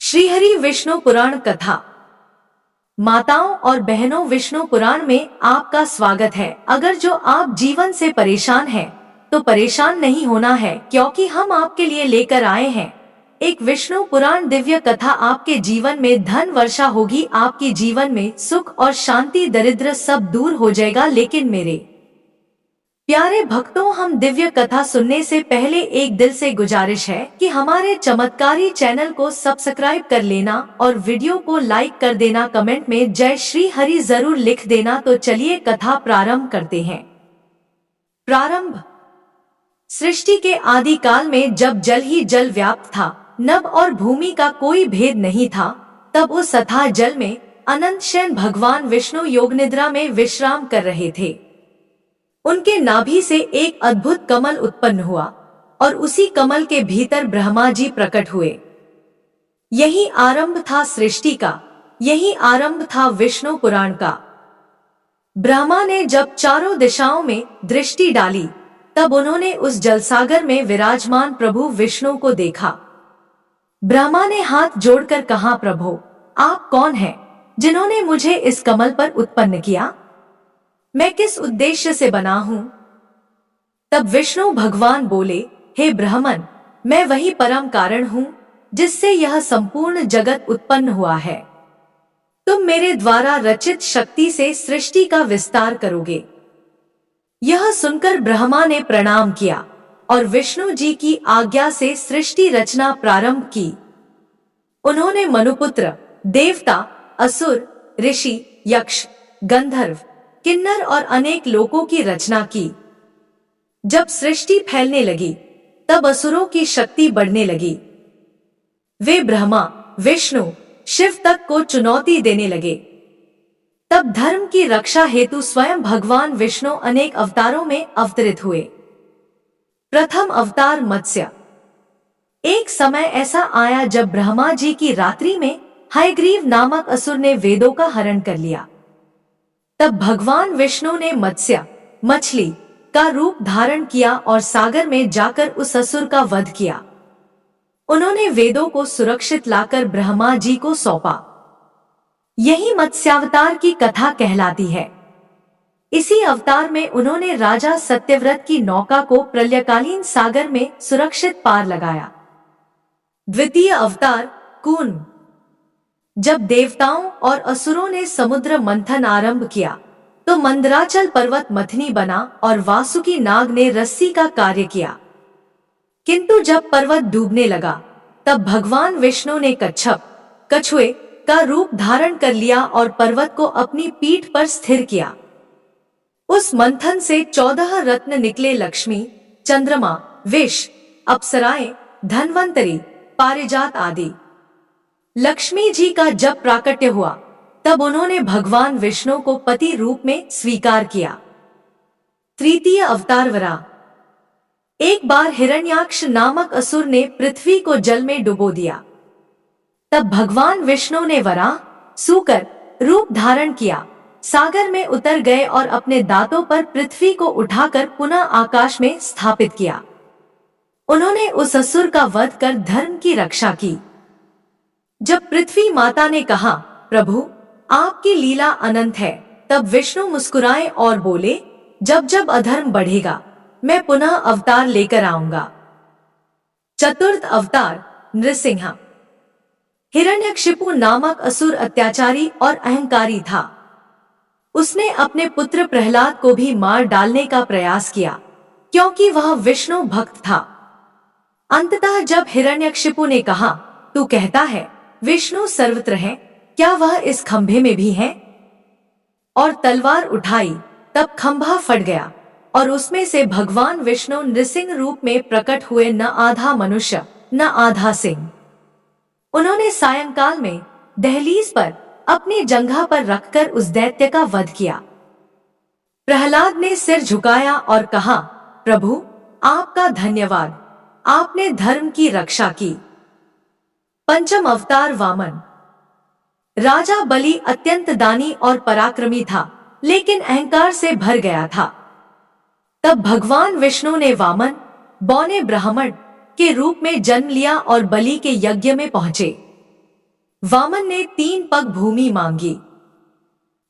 श्रीहरि विष्णु पुराण कथा। माताओं और बहनों, विष्णु पुराण में आपका स्वागत है। अगर जो आप जीवन से परेशान हैं, तो परेशान नहीं होना है, क्योंकि हम आपके लिए लेकर आए हैं एक विष्णु पुराण दिव्य कथा। आपके जीवन में धन वर्षा होगी, आपके जीवन में सुख और शांति, दरिद्र सब दूर हो जाएगा। लेकिन मेरे प्यारे भक्तों, हम दिव्य कथा सुनने से पहले एक दिल से गुजारिश है कि हमारे चमत्कारी चैनल को सब्सक्राइब कर लेना और वीडियो को लाइक कर देना। कमेंट में जय श्री हरि जरूर लिख देना। तो चलिए कथा प्रारंभ करते हैं। प्रारंभ। सृष्टि के आदि काल में जब जल ही जल व्याप्त था, नभ और भूमि का कोई भेद नहीं था, तब उस अथाह जल में अनंत शयन भगवान विष्णु योग निद्रा में विश्राम कर रहे थे। उनके नाभि से एक अद्भुत कमल उत्पन्न हुआ और उसी कमल के भीतर ब्रह्मा जी प्रकट हुए। यही आरंभ था सृष्टि का, यही आरंभ था विष्णु पुराण का। ब्रह्मा ने जब चारों दिशाओं में दृष्टि डाली, तब उन्होंने उस जलसागर में विराजमान प्रभु विष्णु को देखा। ब्रह्मा ने हाथ जोड़कर कहा, प्रभु आप कौन हैं, जिन्होंने मुझे इस कमल पर उत्पन्न किया? मैं किस उद्देश्य से बना हूं? तब विष्णु भगवान बोले, हे ब्राह्मण, मैं वही परम कारण हूं जिससे यह संपूर्ण जगत उत्पन्न हुआ है। तुम मेरे द्वारा रचित शक्ति से सृष्टि का विस्तार करोगे। यह सुनकर ब्रह्मा ने प्रणाम किया और विष्णु जी की आज्ञा से सृष्टि रचना प्रारंभ की। उन्होंने मनुपुत्र, देवता, असुर, ऋषि, यक्ष, गंधर्व, किन्नर और अनेक लोकों की रचना की। जब सृष्टि फैलने लगी, तब असुरों की शक्ति बढ़ने लगी। वे ब्रह्मा, विष्णु, शिव तक को चुनौती देने लगे। तब धर्म की रक्षा हेतु स्वयं भगवान विष्णु अनेक अवतारों में अवतरित हुए। प्रथम अवतार मत्स्य। एक समय ऐसा आया जब ब्रह्मा जी की रात्रि में हयग्रीव नामक असुर ने वेदों का हरण कर लिया। तब भगवान विष्णु ने मत्स्य, मछली का रूप धारण किया और सागर में जाकर उस असुर का वध किया। उन्होंने वेदों को सुरक्षित लाकर ब्रह्मा जी को सौंपा। यही मत्स्यावतार की कथा कहलाती है। इसी अवतार में उन्होंने राजा सत्यव्रत की नौका को प्रलयकालीन सागर में सुरक्षित पार लगाया। द्वितीय अवतार कूर्म। जब देवताओं और असुरों ने समुद्र मंथन आरंभ किया, तो मंदराचल पर्वत मथनी बना और वासुकी नाग ने रस्सी का कार्य किया। किंतु जब पर्वत डूबने लगा, तब भगवान विष्णु ने कच्छप, कछुए का रूप धारण कर लिया और पर्वत को अपनी पीठ पर स्थिर किया। उस मंथन से 14 रत्न निकले, लक्ष्मी, चंद्रमा, विष, अप्सराएं, धन्वंतरी, पारिजात आदि। लक्ष्मी जी का जब प्राकट्य हुआ, तब उन्होंने भगवान विष्णु को पति रूप में स्वीकार किया। तृतीय अवतार वराह। एक बार हिरण्याक्ष नामक असुर ने पृथ्वी को जल में डुबो दिया। तब भगवान विष्णु ने वराह, सूकर रूप धारण किया, सागर में उतर गए और अपने दांतों पर पृथ्वी को उठाकर पुनः आकाश में स्थापित किया। उन्होंने उस असुर का वध कर धर्म की रक्षा की। जब पृथ्वी माता ने कहा, प्रभु आपकी लीला अनंत है, तब विष्णु मुस्कुराए और बोले, जब जब अधर्म बढ़ेगा, मैं पुनः अवतार लेकर आऊंगा। चतुर्थ अवतार नृसिंह। हिरण्यकशिपु नामक असुर अत्याचारी और अहंकारी था। उसने अपने पुत्र प्रहलाद को भी मार डालने का प्रयास किया, क्योंकि वह विष्णु भक्त था। अंततः जब हिरण्यकशिपु ने कहा, तू कहता है विष्णु सर्वत्र है, क्या वह इस खंभे में भी है? और तलवार उठाई, तब खंभा फट गया और उसमें से भगवान विष्णु नृसिंह रूप में प्रकट हुए, न आधा मनुष्य न आधा सिंह। उन्होंने सायंकाल में दहलीज पर अपनी जंघा पर रखकर उस दैत्य का वध किया। प्रहलाद ने सिर झुकाया और कहा, प्रभु आपका धन्यवाद, आपने धर्म की रक्षा की। पंचम अवतार वामन। राजा बलि अत्यंत दानी और पराक्रमी था, लेकिन अहंकार से भर गया था। तब भगवान विष्णु ने वामन, बौने ब्राह्मण के रूप में जन्म लिया और बलि के यज्ञ में पहुंचे। वामन ने 3 पग भूमि मांगी।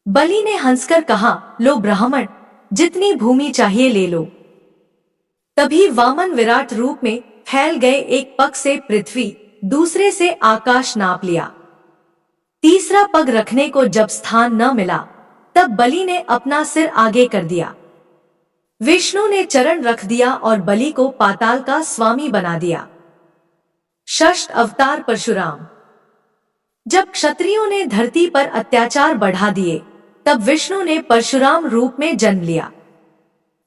बलि ने हंसकर कहा, लो ब्राह्मण, जितनी भूमि चाहिए ले लो। तभी वामन विराट रूप में फैल गए। एक पग से पृथ्वी, दूसरे से आकाश नाप लिया। तीसरा पग रखने को जब स्थान न मिला, तब बलि ने अपना सिर आगे कर दिया। विष्णु ने चरण रख दिया और बलि को पाताल का स्वामी बना दिया। षष्ठ अवतार परशुराम। जब क्षत्रियों ने धरती पर अत्याचार बढ़ा दिए, तब विष्णु ने परशुराम रूप में जन्म लिया।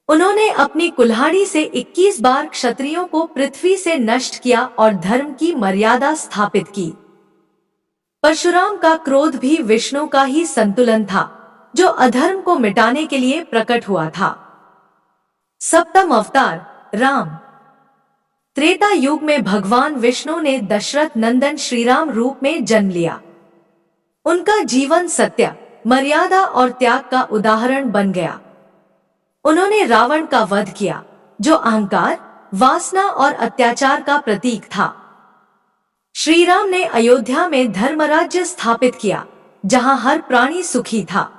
उन्होंने अपनी कुल्हाड़ी से 21 बार क्षत्रियों को पृथ्वी से नष्ट किया और धर्म की मर्यादा स्थापित की। परशुराम का क्रोध भी विष्णु का ही संतुलन था, जो अधर्म को मिटाने के लिए प्रकट हुआ था। सप्तम अवतार राम। त्रेता युग में भगवान विष्णु ने दशरथ नंदन श्रीराम रूप में जन्म लिया। उनका जीवन सत्य, मर्यादा और त्याग का उदाहरण बन गया। उन्होंने रावण का वध किया, जो अहंकार, वासना और अत्याचार का प्रतीक था। श्री राम ने अयोध्या में धर्मराज्य स्थापित किया, जहां हर प्राणी सुखी था।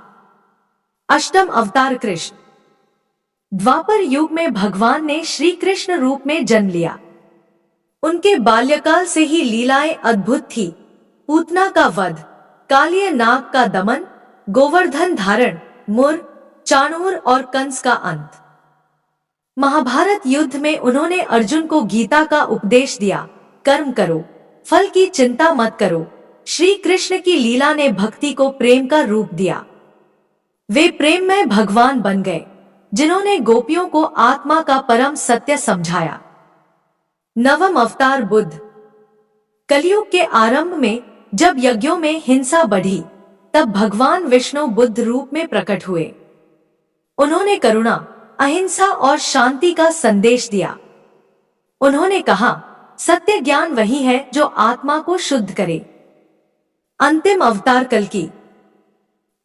अष्टम अवतार कृष्ण। द्वापर युग में भगवान ने श्री कृष्ण रूप में जन्म लिया। उनके बाल्यकाल से ही लीलाएं अद्भुत थी। पूतना का वध, कालिय नाग का दमन, गोवर्धन धारण, मुर, चाणूर और कंस का अंत। महाभारत युद्ध में उन्होंने अर्जुन को गीता का उपदेश दिया, कर्म करो, फल की चिंता मत करो। श्री कृष्ण की लीला ने भक्ति को प्रेम का रूप दिया। वे प्रेममय भगवान बन गए, जिन्होंने गोपियों को आत्मा का परम सत्य समझाया। नवम अवतार बुद्ध। कलयुग के आरंभ में जब यज्ञों में हिंसा बढ़ी, तब भगवान विष्णु बुद्ध रूप में प्रकट हुए। उन्होंने करुणा, अहिंसा और शांति का संदेश दिया। उन्होंने कहा, सत्य ज्ञान वही है जो आत्मा को शुद्ध करे। अंतिम अवतार कल्कि।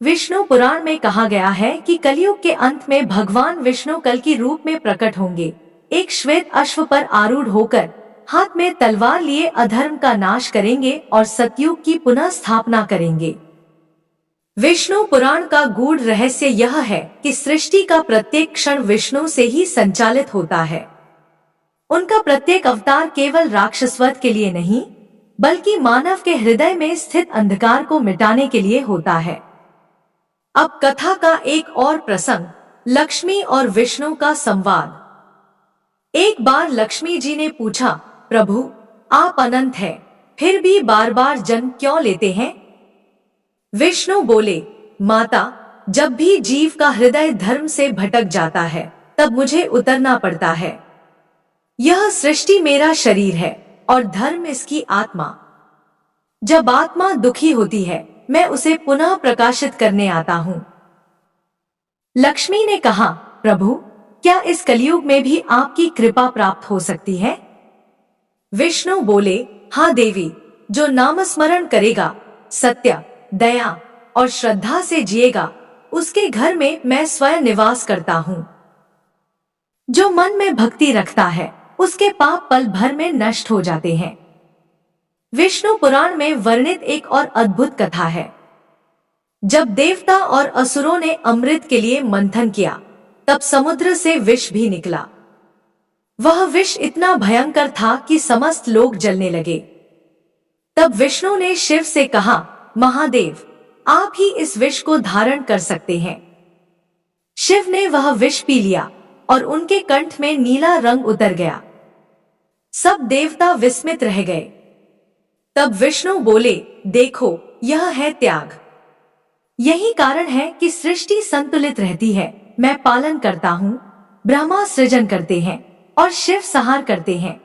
विष्णु पुराण में कहा गया है कि कलयुग के अंत में भगवान विष्णु कल्कि रूप में प्रकट होंगे। एक श्वेत अश्व पर आरूढ़ होकर हाथ में तलवार लिए अधर्म का नाश करेंगे और सतयुग की पुनः स्थापना करेंगे। विष्णु पुराण का गूढ़ रहस्य यह है कि सृष्टि का प्रत्येक क्षण विष्णु से ही संचालित होता है। उनका प्रत्येक अवतार केवल राक्षसवध के लिए नहीं, बल्कि मानव के हृदय में स्थित अंधकार को मिटाने के लिए होता है। अब कथा का एक और प्रसंग, लक्ष्मी और विष्णु का संवाद। एक बार लक्ष्मी जी ने पूछा, प्रभु, आप अनंत हैं, फिर भी बार बार जन्म क्यों लेते हैं? विष्णु बोले, माता, जब भी जीव का हृदय धर्म से भटक जाता है, तब मुझे उतरना पड़ता है। यह सृष्टि मेरा शरीर है और धर्म इसकी आत्मा। जब आत्मा दुखी होती है, मैं उसे पुनः प्रकाशित करने आता हूँ। लक्ष्मी ने कहा, प्रभु, क्या इस कलयुग में भी आपकी कृपा प्राप्त हो सकती है? विष्णु बोले, हाँ देवी, जो नामस्मरण करेगा, सत्य, दया और श्रद्धा से जिएगा, उसके घर में मैं स्वयं निवास करता हूँ। जो मन में भक्ति रखता है, उसके पाप पल भर में नष्ट हो जाते हैं। विष्णु पुराण में वर्णित एक और अद्भुत कथा है। जब देवता और असुरों ने अमृत के लिए मंथन किया, तब समुद्र से विष भी निकला। वह विष इतना भयंकर था कि समस्त लोग जलने लगे। तब विष्णु ने शिव से कहा, महादेव, आप ही इस विष को धारण कर सकते हैं। शिव ने वह विष पी लिया और उनके कंठ में नीला रंग उतर गया। सब देवता विस्मित रह गए। तब विष्णु बोले, देखो, यह है त्याग। यही कारण है कि सृष्टि संतुलित रहती है। मैं पालन करता हूँ, ब्रह्मा सृजन करते हैं और शिव संहार करते हैं।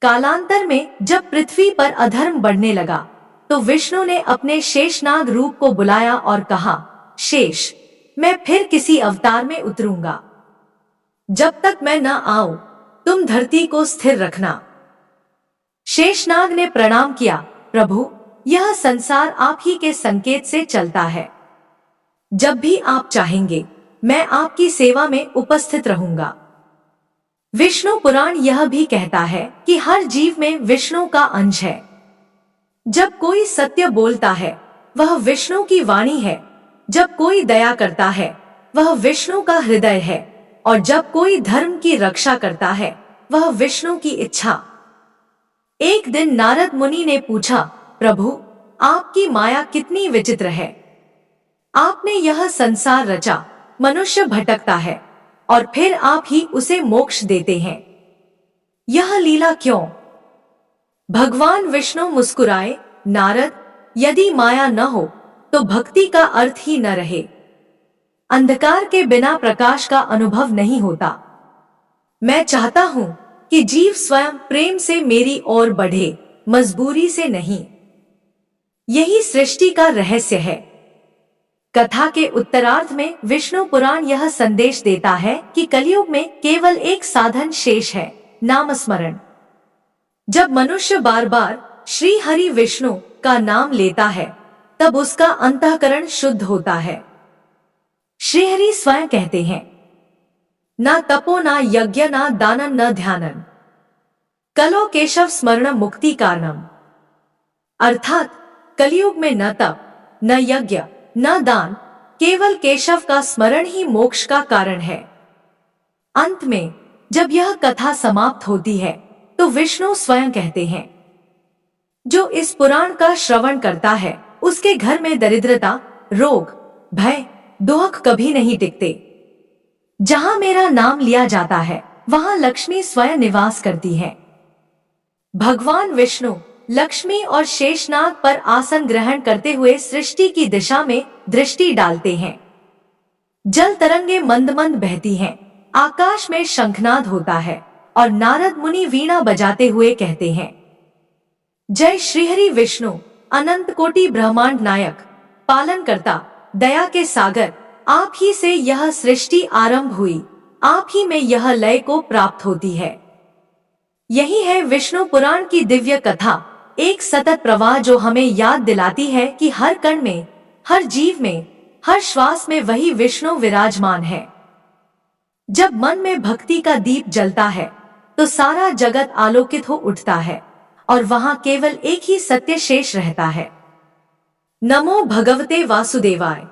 कालांतर में जब पृथ्वी पर अधर्म बढ़ने लगा, तो विष्णु ने अपने शेषनाग रूप को बुलाया और कहा, शेष, मैं फिर किसी अवतार में उतरूंगा। जब तक मैं न आऊं, तुम धरती को स्थिर रखना। शेषनाग ने प्रणाम किया, प्रभु, यह संसार आप ही के संकेत से चलता है। जब भी आप चाहेंगे, मैं आपकी सेवा में उपस्थित रहूंगा। विष्णु पुराण यह भी कहता है कि हर जीव में विष्णु का अंश है। जब कोई सत्य बोलता है वह विष्णु की वाणी है, जब कोई दया करता है वह विष्णु का हृदय है, और जब कोई धर्म की रक्षा करता है वह विष्णु की इच्छा। एक दिन नारद मुनि ने पूछा, प्रभु, आपकी माया कितनी विचित्र है। आपने यह संसार रचा, मनुष्य भटकता है और फिर आप ही उसे मोक्ष देते हैं। यह लीला क्यों? भगवान विष्णु मुस्कुराए, नारद, यदि माया न हो तो भक्ति का अर्थ ही न रहे। अंधकार के बिना प्रकाश का अनुभव नहीं होता। मैं चाहता हूं कि जीव स्वयं प्रेम से मेरी ओर बढ़े, मजबूरी से नहीं। यही सृष्टि का रहस्य है। कथा के उत्तरार्ध में विष्णु पुराण यह संदेश देता है कि कलयुग में केवल एक साधन शेष है, नामस्मरण। जब मनुष्य बार बार श्री हरि विष्णु का नाम लेता है तब उसका अंतःकरण शुद्ध होता है। श्री हरि स्वयं कहते हैं, न तपो न यज्ञ न दानम न ध्यानम, कलो केशव स्मरण मुक्ति कारणम। अर्थात कलयुग में न तप, न यज्ञ, न दान, केवल केशव का स्मरण ही मोक्ष का कारण है। अंत में जब यह कथा समाप्त होती है तो विष्णु स्वयं कहते हैं, जो इस पुराण का श्रवण करता है उसके घर में दरिद्रता, रोग, भय, दुख कभी नहीं टिकते। जहां मेरा नाम लिया जाता है वहां लक्ष्मी स्वयं निवास करती है। भगवान विष्णु लक्ष्मी और शेषनाग पर आसन ग्रहण करते हुए सृष्टि की दिशा में दृष्टि डालते हैं। जल तरंगे मंद मंद बहती हैं, आकाश में शंखनाद होता है और नारद मुनि वीणा बजाते हुए कहते हैं, जय श्रीहरि विष्णु, अनंत कोटि ब्रह्मांड नायक, पालन करता, दया के सागर, आप ही से यह सृष्टि आरंभ हुई, आप ही में यह लय को प्राप्त होती है। यही है विष्णु पुराण की दिव्य कथा, एक सतत प्रवाह जो हमें याद दिलाती है कि हर कण में, हर जीव में, हर श्वास में वही विष्णु विराजमान है। जब मन में भक्ति का दीप जलता है तो सारा जगत आलोकित हो उठता है और वहां केवल एक ही सत्य शेष रहता है। नमो भगवते वासुदेवाय।